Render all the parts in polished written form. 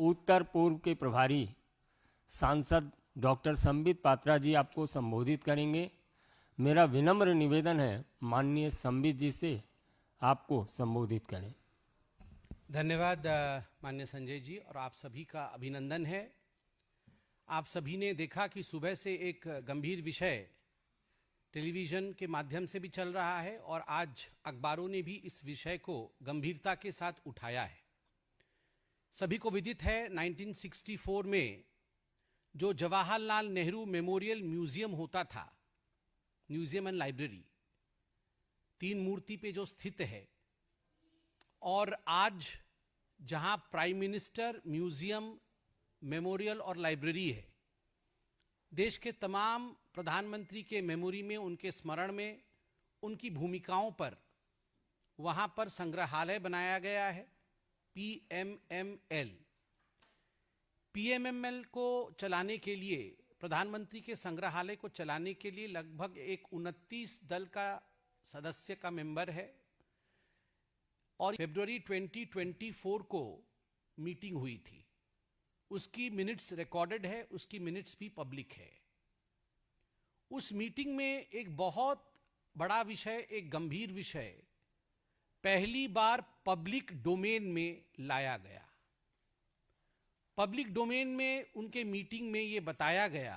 उत्तर पूर्व के प्रभारी सांसद डॉक्टर संबित पात्रा जी आपको संबोधित करेंगे। मेरा विनम्र निवेदन है माननीय संबित जी से आपको संबोधित करें। धन्यवाद माननीय संजय जी, और आप सभी का अभिनंदन है। आप सभी ने देखा कि सुबह से एक गंभीर विषय टेलीविज़न के माध्यम से भी चल रहा है और आज अखबारों ने भी इस विषय को गंभीरता के साथ उठाया है। सभी को विदित है 1964 में जो जवाहरलाल नेहरू मेमोरियल म्यूजियम होता था, म्यूजियम एंड लाइब्रेरी, 3 मूर्ति पे जो स्थित है, और आज जहां प्राइम मिनिस्टर म्यूजियम, मेमोरियल और लाइब्रेरी है, देश के तमाम प्रधानमंत्री के मेमोरी में, उनके स्मरण में, उनकी भूमिकाओं पर वहां पर संग्रहालय बनाया गया है, पीएमएमएल। पीएमएमएल को चलाने के लिए, प्रधानमंत्री के संग्रहालय को चलाने के लिए लगभग एक 29 दल का सदस्य का मेंबर है, और फरवरी 2024 को मीटिंग हुई थी। उसकी मिनट्स रिकॉर्डेड है, उसकी मिनट्स भी पब्लिक है। उस मीटिंग में एक बहुत बड़ा विषय, एक गंभीर विषय पहली बार पब्लिक डोमेन में लाया गया। पब्लिक डोमेन में उनके मीटिंग में ये बताया गया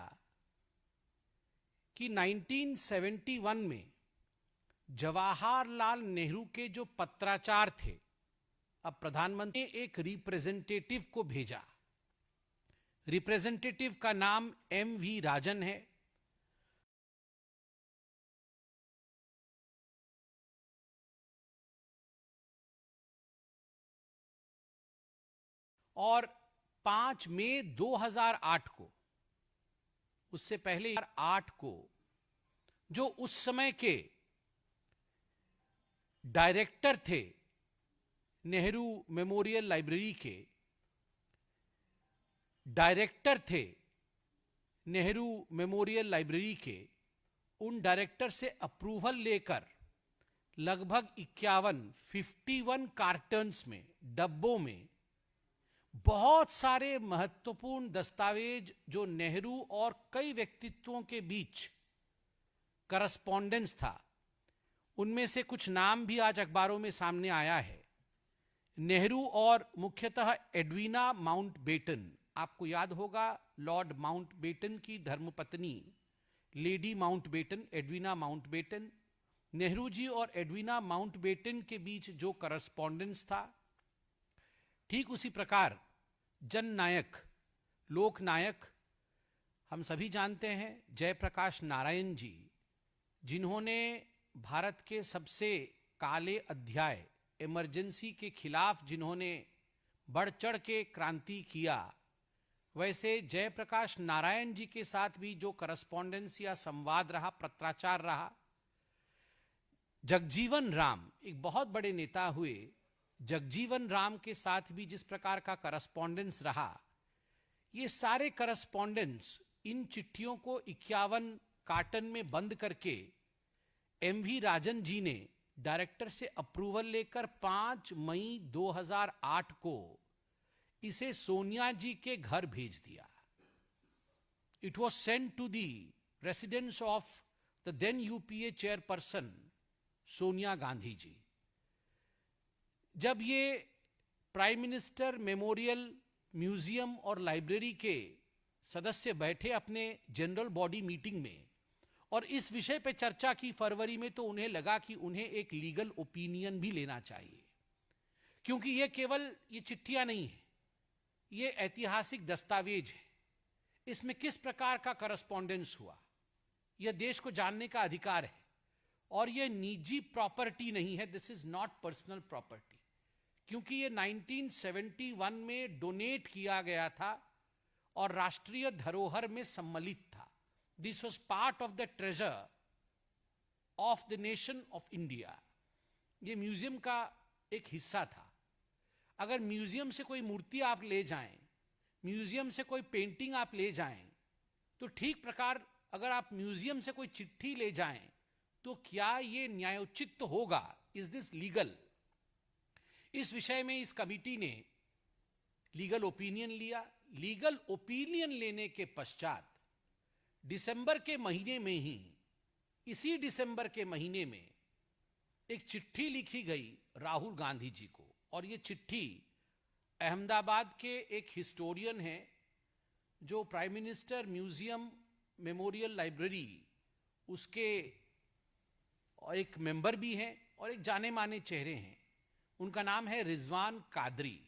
कि 1971 में जवाहरलाल नेहरू के जो पत्राचार थे, अब प्रधानमंत्री ने एक रिप्रेजेंटेटिव को भेजा। रिप्रेजेंटेटिव का नाम एम.वी. राजन है। और 5 मई 2008 को, उससे पहले 8 को, जो उस समय के डायरेक्टर थे नेहरू मेमोरियल लाइब्रेरी के, डायरेक्टर थे नेहरू मेमोरियल लाइब्रेरी के, उन डायरेक्टर से अप्रूवल लेकर लगभग 51 कार्टन्स में, डब्बों में बहुत सारे महत्वपूर्ण दस्तावेज जो नेहरू और कई व्यक्तित्वों के बीच करस्पॉन्डेंस था, उनमें से कुछ नाम भी आज अखबारों में सामने आया है। नेहरू और मुख्यतः एडवीना माउंटबेटन, आपको याद होगा लॉर्ड माउंटबेटन की धर्मपत्नी lady Mountbatten, Edwina Mountbatten, Nehru ji और एडवीना माउंटबेटन के बीच जो करस्पॉन्डेंस था, ठीक उसी प्रकार जननायक, लोकनायक, हम सभी जानते हैं जयप्रकाश नारायण जी, जिन्होंने भारत के सबसे काले अध्याय, इमरजेंसी के खिलाफ जिन्होंने बढ़ चढ़ के क्रांति किया, वैसे जयप्रकाश नारायण जी के साथ भी जो करस्पॉन्डेंस या संवाद रहा, पत्राचार रहा। जगजीवन राम, एक बहुत बड़े नेता हुए, जगजीवन राम के साथ भी जिस प्रकार का करस्पॉन्डेंस रहा, ये सारे करस्पॉन्डेंस, इन चिट्ठियों को 51 कार्टन में बंद करके एम.वी. राजन जी ने डायरेक्टर से अप्रूवल लेकर 5 मई 2008 को इसे सोनिया जी के घर भेज दिया। It was sent to the residence of the then UPA chairperson Sonia Gandhi ji. जब ये प्राइम मिनिस्टर मेमोरियल, म्यूजियम और लाइब्रेरी के सदस्य बैठे अपने जनरल बॉडी मीटिंग में और इस विषय पे चर्चा की फरवरी में, तो उन्हें लगा कि उन्हें एक लीगल ओपिनियन भी लेना चाहिए, क्योंकि ये केवल ये चिट्ठियां नहीं है, ये ऐतिहासिक दस्तावेज है। इसमें किस प्रकार का करस्पॉन्डेंस हुआ, यह देश को जानने का अधिकार है, और यह निजी प्रॉपर्टी नहीं है, this is not personal property, क्योंकि ये 1971 में डोनेट किया गया था और राष्ट्रीय धरोहर में सम्मिलित था। This was part of the treasure of the nation of India. ये म्यूजियम का एक हिस्सा था। अगर म्यूजियम से कोई मूर्ति आप ले जाएं, म्यूजियम से कोई पेंटिंग आप ले जाएं, तो ठीक प्रकार अगर आप म्यूजियम से कोई चिट्ठी ले जाएं, तो क्या ये न्यायोचित होगा? Is this legal? इस विषय में इस कमिटी ने लीगल ओपिनियन लिया। लीगल ओपिनियन लेने के पश्चात दिसंबर के महीने में ही, इसी दिसंबर के महीने में एक चिट्ठी लिखी गई राहुल गांधी जी को, और ये चिट्ठी अहमदाबाद के एक हिस्टोरियन हैं जो prime minister museum memorial library उसके एक मेंबर भी हैं और एक जाने माने चेहरे हैं। उनका नाम है रिजवान कादरी।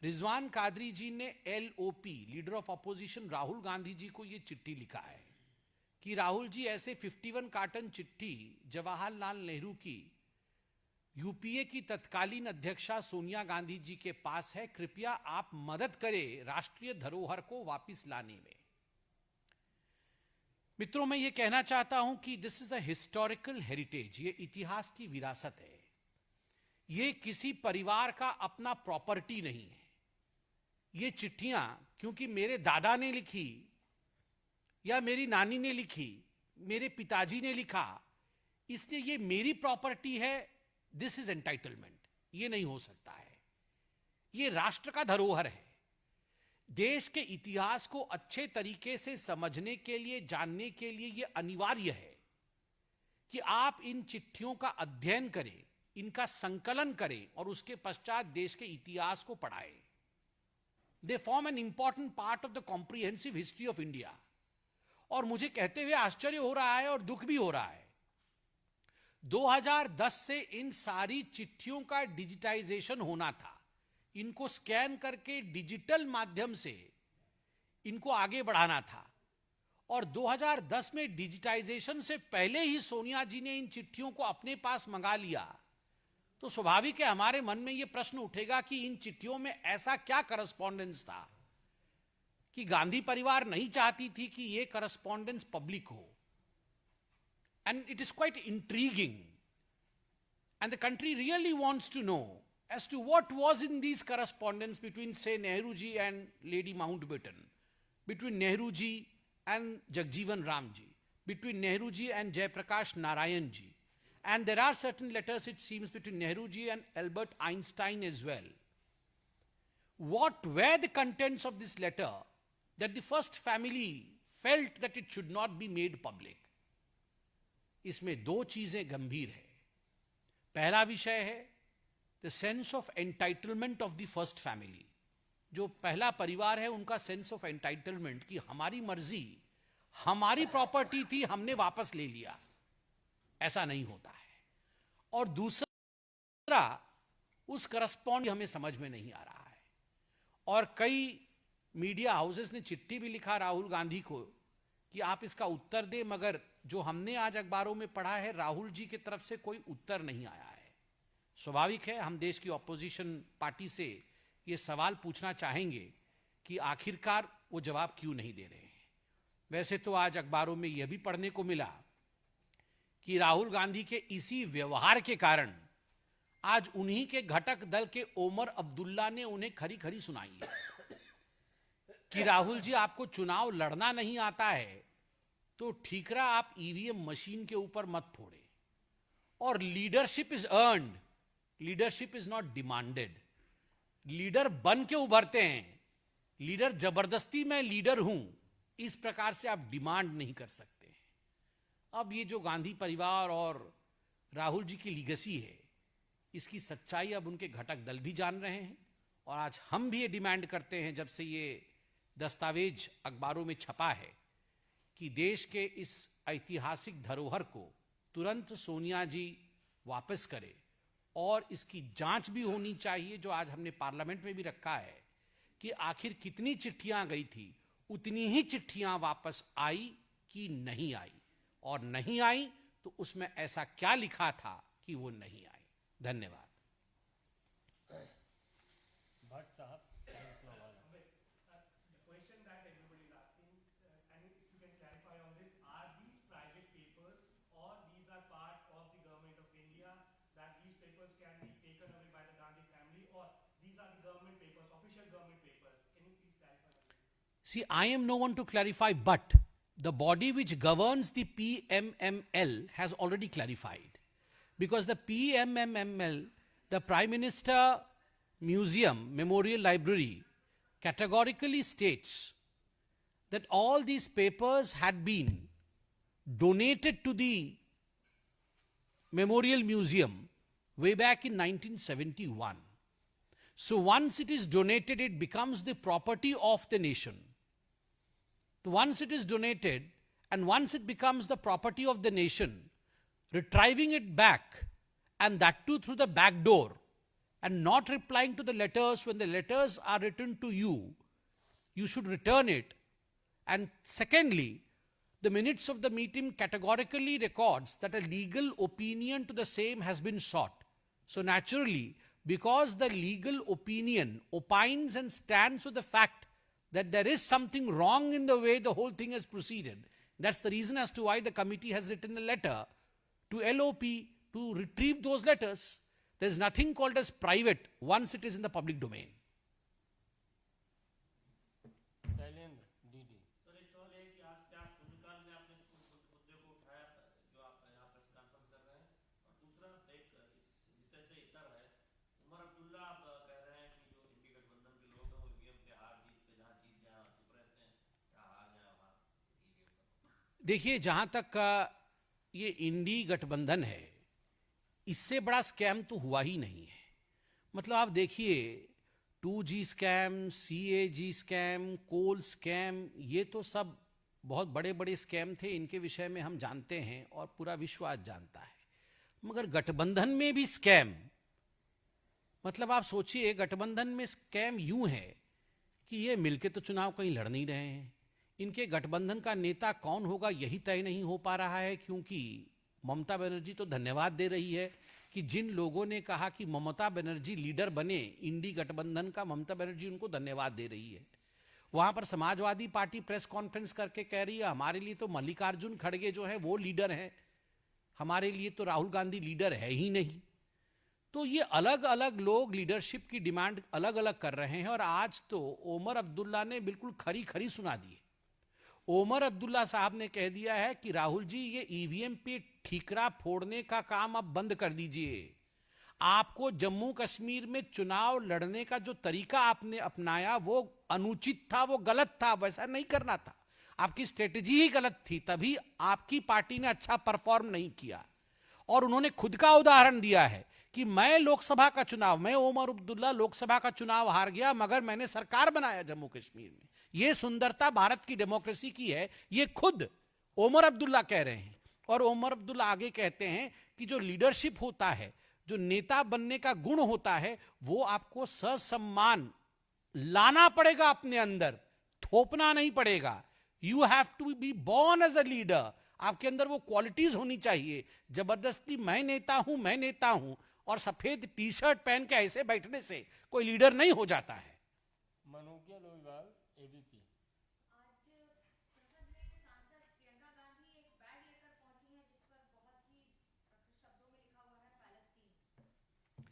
रिजवान कादरी जी ने LOP, leader of opposition Rahul Gandhi ji को यह चिट्ठी लिखा है कि राहुल जी, ऐसे 51 कार्टन चिट्ठी जवाहरलाल नेहरू की यूपीए की तत्कालीन अध्यक्षा सोनिया गांधी जी के पास है, कृपया आप मदद करें राष्ट्रीय धरोहर को वापस लाने में। मित्रों, मैं ये कहना चाहता हूं कि this is a historical heritage, ये इतिहास की विरासत है। ये किसी परिवार का अपना प्रॉपर्टी नहीं है। ये चिट्ठियां क्योंकि मेरे दादा ने लिखी या मेरी नानी ने लिखी, मेरे पिताजी ने लिखा, इसलिए ये मेरी प्रॉपर्टी है, दिस इज एंटाइटलमेंट, ये नहीं हो सकता है। ये राष्ट्र का धरोहर है। देश के इतिहास को अच्छे तरीके से समझने के लिए, जानने के लिए यह अनिवार्य है कि आप इन चिट्ठियों का अध्ययन करें, इनका संकलन करें और उसके पश्चात देश के इतिहास को पढ़ाएं। They form an important part of the comprehensive history of India. और मुझे कहते हुए आश्चर्य हो रहा है और दुख भी हो रहा है, 2010 से इन सारी चिट्ठियों का डिजिटाइजेशन होना था। इनको स्कैन करके डिजिटल माध्यम से इनको आगे बढ़ाना था, और 2010 में डिजिटाइजेशन से पहले ही सोनिया जी ने इन चिट्ठियों को अपने पास मंगा लिया। तो स्वाभाविक है हमारे मन में यह प्रश्न उठेगा कि इन चिट्ठियों में ऐसा क्या करस्पॉन्डेंस था कि गांधी परिवार नहीं चाहती थी कि यह करस्पॉन्डेंस पब्लिक हो। And it is quite intriguing, and the country really wants to know as to what was in these correspondence between, say, Nehru ji and Lady Mountbatten, between Nehru ji and Jagjeevan Ram ji, between Nehru ji and Jayaprakash Narayan ji, and there are certain letters, it seems, between Nehru ji and Albert Einstein as well. What were the contents of this letter that the first family felt that it should not be made public? इसमें दो चीजें गंभीर है। पहला विषय है the sense of entitlement of the first family. जो पहला परिवार है उनका सेंस ऑफ एंटाइटलमेंट कि हमारी मर्जी, हमारी प्रॉपर्टी थी, हमने वापस ले लिया। ऐसा नहीं होता है। और दूसरा, उस करस्पॉन्ड हमें समझ में नहीं आ रहा है। और कई मीडिया हाउसेस ने चिट्ठी भी लिखा राहुल गांधी को कि आप इसका उत्तर दें, मगर जो हमने आज अखबारों में पढ़ा है, राहुल जी की तरफ से कोई उत्तर नहीं आया है। स्वाभाविक है हम देश की ऑपोजिशन पार्टी से ये सवाल पूछना चाहेंगे कि आखिरकार वो जवाब क्यों नहीं दे रहे हैं। वैसे तो आज अखबारों में यह भी पढ़ने को मिला कि राहुल गांधी के इसी व्यवहार के कारण आज उन्हीं के घटक दल के ओमर अब्दुल्ला ने उन्हें खरी खरी सुनाई है कि राहुल जी, आपको चुनाव लड़ना नहीं आता है तो ठीकरा आप ईवीएम मशीन के ऊपर मत फोड़े। और leadership is earned, leadership is not demanded. Leader बन के उभरते हैं, लीडर जबरदस्ती मैं लीडर हूं, इस प्रकार से आप डिमांड नहीं कर सकते हैं। अब ये जो गांधी परिवार और राहुल जी की लीगेसी है, इसकी सच्चाई अब उनके घटक दल भी जान रहे हैं। और आज हम भी ये डिमांड करते हैं, जब से ये दस्तावेज अखबारों में छपा है, कि देश के इस ऐतिहासिक धरोहर को तुरंत सोनिया जी वापस करे और इसकी जांच भी होनी चाहिए, जो आज हमने पार्लियामेंट में भी रखा है, कि आखिर कितनी चिट्ठियां गई थी, उतनी ही चिट्ठियां वापस आई कि नहीं आई, और नहीं आई तो उसमें ऐसा क्या लिखा था कि वो नहीं आई। धन्यवाद। भट्ट साहब, See, I am no one to clarify, but the body which governs the PMML has already clarified. Because the PMML, the Prime Minister Museum, Memorial Library, categorically states that all these papers had been donated to the Memorial Museum way back in 1971. So once it is donated, it becomes the property of the nation. Once it is donated, and once it becomes the property of the nation, retrieving it back, and that too through the back door, and not replying to the letters when the letters are written to you, you should return it. And secondly, the minutes of the meeting categorically records that a legal opinion to the same has been sought. So naturally, because the legal opinion opines and stands with the fact that there is something wrong in the way the whole thing has proceeded, that's the reason as to why the committee has written a letter to LOP to retrieve those letters. There is nothing called as private once it is in the public domain. Shailendra DD. Sir एक सवाल है कि आज क्या शून्यकाल में आपने इस मुद्दे को उठाया था जो आप यहाँ प्रेस कॉन्फ्रेंस कर रहे हैं, और दूसरा एक इस विषय से इतर है, उमर अब्दुल्ला आप कह रहे हैं कि जो इंडी गठबंधन के लोग हैं वो ईवीएम के हार जीत पे जहाँ जीत जाए चुप रहते हैं, क्या हार जाए वहाँ ईवीएम। देखिए, जहां तक ये इंडी गठबंधन है, इससे बड़ा स्कैम तो हुआ ही नहीं है। मतलब आप देखिए, 2G स्कैम, CAG स्कैम, कोल स्कैम, ये तो सब बहुत बड़े बड़े स्कैम थे, इनके विषय में हम जानते हैं और पूरा विश्व आज जानता है। मगर गठबंधन में भी स्कैम, मतलब आप सोचिए, गठबंधन में स्कैम यूं है कि ये मिलके तो चुनाव कहीं लड़ नहीं रहे हैं। इनके गठबंधन का नेता कौन होगा यही तय नहीं हो पा रहा है, क्योंकि ममता बनर्जी तो धन्यवाद दे रही है कि जिन लोगों ने कहा कि ममता बनर्जी लीडर बने इंडी गठबंधन का, ममता बनर्जी उनको धन्यवाद दे रही है। वहां पर समाजवादी पार्टी प्रेस कॉन्फ्रेंस करके कह रही है हमारे लिए तो मल्लिकार्जुन खड़गे जो है वो लीडर है, हमारे लिए तो राहुल गांधी लीडर है ही नहीं। तो ये अलग अलग लोग लीडरशिप की डिमांड अलग अलग कर रहे हैं। और आज तो ओमर अब्दुल्ला ने बिल्कुल खरी खरी सुना दी। ओमर अब्दुल्ला साहब ने कह दिया है कि राहुल जी, ये ईवीएम पे ठीकरा फोड़ने का काम अब बंद कर दीजिए। आपको जम्मू कश्मीर में चुनाव लड़ने का जो तरीका आपने अपनाया वो अनुचित था, वो गलत था, वैसा नहीं करना था। आपकी स्ट्रेटेजी ही गलत थी, तभी आपकी पार्टी ने अच्छा परफॉर्म नहीं किया। और उन्होंने खुद का उदाहरण दिया है कि मैं लोकसभा का चुनाव, मैं ओमर अब्दुल्ला लोकसभा का चुनाव हार गया, मगर मैंने सरकार बनाया जम्मू कश्मीर में। ये सुंदरता भारत की डेमोक्रेसी की है, ये खुद ओमर अब्दुल्ला कह रहे हैं। और ओमर अब्दुल्ला आगे कहते हैं कि जो लीडरशिप होता है, जो नेता बनने का गुण होता है, वो आपको ससम्मान लाना पड़ेगा अपने अंदर, थोपना नहीं पड़ेगा। You have to be born as a leader. आपके अंदर वो क्वालिटीज होनी चाहिए। जबरदस्ती मैं नेता हूं और सफेद टी शर्ट पहन के ऐसे बैठने से कोई लीडर नहीं हो जाता है। मनोकिया लोईवाल, एबीपी। आज संसद में सांसद प्रियंका गांधी एक बैग लेकर पहुंची हैं जिस पर बहुत ही शब्दों में लिखा हुआ है पैलेस्टीन।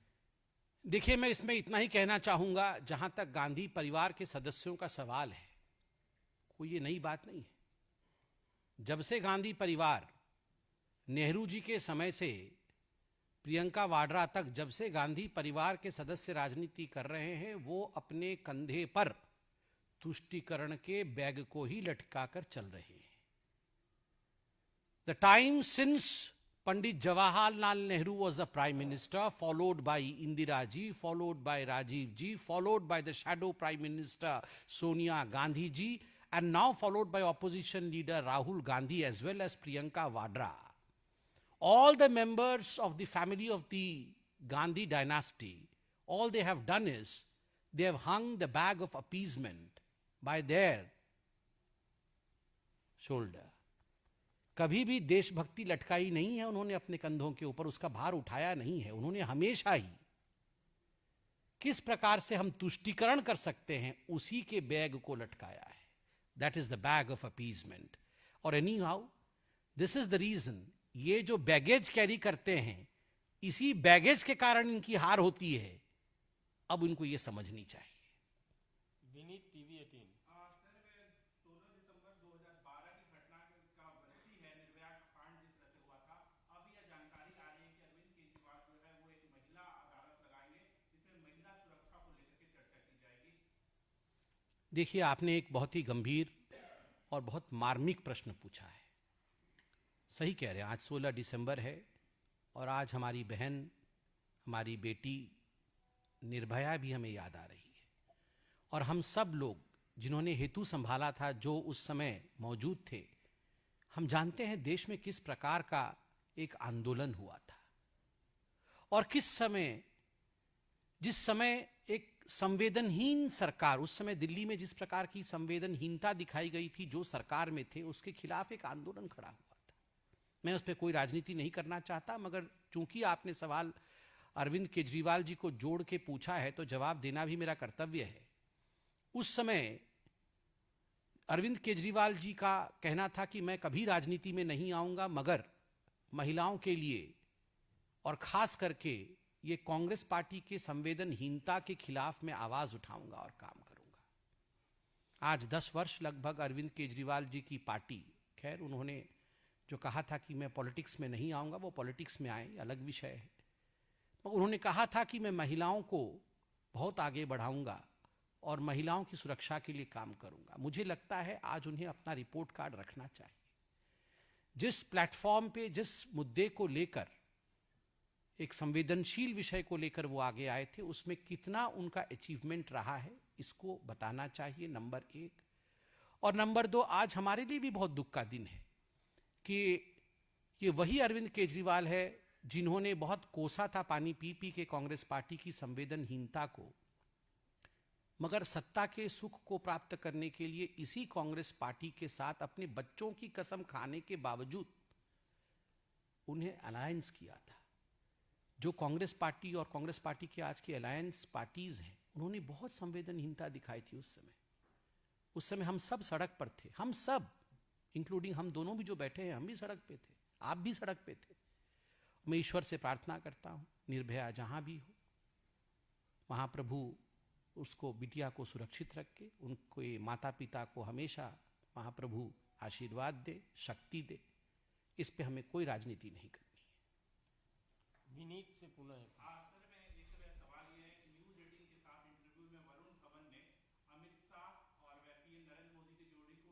देखिए, मैं इसमें इतना ही कहना चाहूंगा, जहां तक गांधी परिवार के सदस्यों का सवाल है, कोई ये नई बात नहीं है। जब से गांधी परिवार, नेहरू जी के समय से प्रियंका वाड्रा तक, जब से गांधी परिवार के सदस्य राजनीति कर रहे हैं, वो अपने कंधे पर तुष्टीकरण के बैग को ही लटकाकर चल रहे हैं। The time since Pandit Jawaharlal Nehru was the prime minister, followed by Indira ji, followed by Rajiv ji, followed by the shadow prime minister Sonia Gandhi ji, and now followed by opposition leader Rahul Gandhi as well as Priyanka Vadra. All the members of the family of the Gandhi dynasty, all they have done is they have hung the bag of appeasement by their shoulder. कभी भी देशभक्ति लटकाई नहीं है उन्होंने अपने कंधों के ऊपर, उसका भार उठाया नहीं है। उन्होंने हमेशा ही किस प्रकार से हम तुष्टीकरण कर सकते हैं उसी के बैग को लटकाया है। That is the bag of appeasement. और anyhow this is the reason, ये जो बैगेज कैरी करते हैं, इसी बैगेज के कारण इनकी हार होती है। अब इनको ये समझनी चाहिए। विनीत, टीवी 18। सुरक्षा को देखिए, आपने एक बहुत ही गंभीर और बहुत मार्मिक प्रश्न पूछा है। सही कह रहे हैं, आज 16 दिसंबर है और आज हमारी बहन, हमारी बेटी निर्भया भी हमें याद आ रही है। और हम सब लोग जिन्होंने हेतु संभाला था, जो उस समय मौजूद थे, हम जानते हैं देश में किस प्रकार का एक आंदोलन हुआ था और किस समय, जिस समय एक संवेदनहीन सरकार, उस समय दिल्ली में जिस प्रकार की संवेदनहीनता दिखाई गई थी, जो सरकार में थे, उसके खिलाफ एक आंदोलन खड़ा हुआ था। मैं उस पर कोई राजनीति नहीं करना चाहता, मगर चूंकि आपने सवाल अरविंद केजरीवाल जी को जोड़ के पूछा है तो जवाब देना भी मेरा कर्तव्य है। उस समय अरविंद केजरीवाल जी का कहना था कि मैं कभी राजनीति में नहीं आऊंगा, मगर महिलाओं के लिए और खास करके ये कांग्रेस पार्टी के संवेदनहीनता के खिलाफ मैं आवाज उठाऊंगा और काम करूंगा। आज 10 वर्ष लगभग अरविंद केजरीवाल जी की पार्टी, खैर उन्होंने जो कहा था कि मैं पॉलिटिक्स में नहीं आऊंगा, वो पॉलिटिक्स में आए, अलग विषय है। उन्होंने कहा था कि मैं महिलाओं को बहुत आगे बढ़ाऊंगा और महिलाओं की सुरक्षा के लिए काम करूंगा। मुझे लगता है आज उन्हें अपना रिपोर्ट कार्ड रखना चाहिए। जिस प्लेटफॉर्म पे, जिस मुद्दे को लेकर, एक संवेदनशील विषय को लेकर वो आगे आए थे, उसमें कितना उनका अचीवमेंट रहा है, इसको बताना चाहिए, नंबर 1। और नंबर 2, आज हमारे लिए भी बहुत दुख का दिन है कि ये वही अरविंद केजरीवाल है जिन्होंने बहुत कोसा था पानी पी पी के कांग्रेस पार्टी की संवेदनहीनता को, मगर सत्ता के सुख को प्राप्त करने के लिए इसी कांग्रेस पार्टी के साथ अपने बच्चों की कसम खाने के बावजूद उन्हें अलायंस किया था। जो कांग्रेस पार्टी और कांग्रेस पार्टी के आज की अलायंस पार्टीज हैं, उन्होंने बहुत संवेदनहीनता दिखाई थी उस समय। उस समय हम सब सड़क पर थे, हम सब, इंक्लूडिंग हम दोनों भी जो बैठे हैं, हम भी सड़क पे थे, आप भी सड़क पे थे। मैं ईश्वर से प्रार्थना करता हूं, निर्भया जहां भी हो, महाप्रभु उसको, बिटिया को सुरक्षित रख के, उनके माता पिता को हमेशा महाप्रभु आशीर्वाद दे, शक्ति दे। इस पे हमें कोई राजनीति नहीं करनी है। विनीत से पुनः सर, मैं एक सवाल ये है कि न्यूज 18 के साथ इंटरव्यू में वरुण धवन ने अमित शाह और पीएम नरेंद्र मोदी की जोड़ी को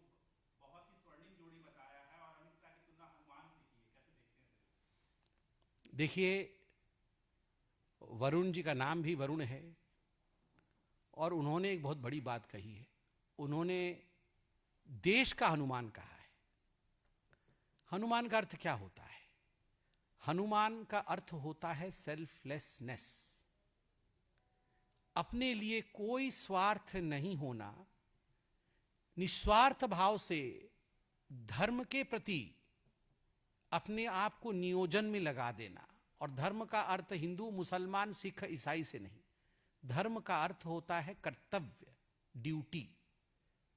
बहुत ही स्वर्णिम जोड़ी बताया है और अमित शाह की तुलना हनुमान से की है। कैसे देखते हैं? देखिए, वरुण जी का नाम भी वरुण है और उन्होंने एक बहुत बड़ी बात कही है। उन्होंने देश का हनुमान कहा है। हनुमान का अर्थ क्या होता है? हनुमान का अर्थ होता है सेल्फलेसनेस, अपने लिए कोई स्वार्थ नहीं होना, निस्वार्थ भाव से धर्म के प्रति अपने आप को नियोजन में लगा देना। और धर्म का अर्थ हिंदू, मुसलमान, सिख, ईसाई से नहीं, धर्म का अर्थ होता है कर्तव्य, ड्यूटी।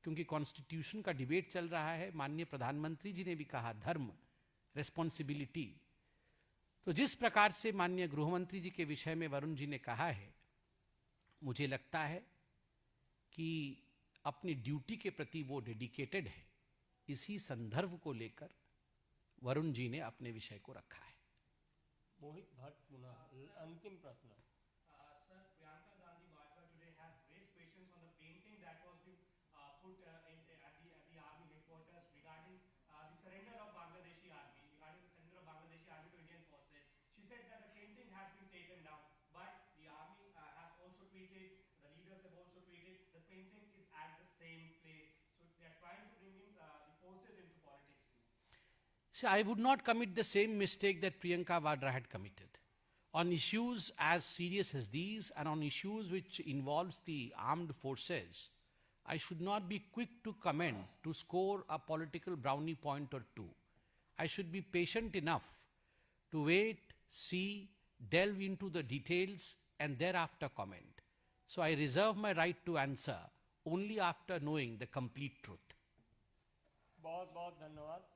क्योंकि कॉन्स्टिट्यूशन का डिबेट चल रहा है, माननीय प्रधानमंत्री जी ने भी कहा धर्म, रिस्पॉन्सिबिलिटी। तो जिस प्रकार से माननीय गृहमंत्री जी के विषय में वरुण जी ने कहा है, मुझे लगता है कि अपनी ड्यूटी के प्रति वो डेडिकेटेड है। इसी संदर्भ को लेकर वरुण जी ने अपने विषय को रखा है। मोहित भट्ट पुनः अंतिम प्रश्न। Sir, Priyanka Gandhi Vadra today has raised questions on the painting that was being put at the army headquarters regarding the surrender of Bangladeshi army, to Indian forces. She said that the painting has been taken down, but the army has also tweeted, the leaders have also tweeted, the painting is at the same place. So they are trying to bring in the forces into politics too. See, I would not commit the same mistake that Priyanka Vadra had committed. On issues as serious as these and on issues which involves the armed forces, I should not be quick to comment to score a political brownie point or two. I should be patient enough to wait, see, delve into the details and thereafter comment. So I reserve my right to answer only after knowing the complete truth. बहुत बहुत धन्यवाद।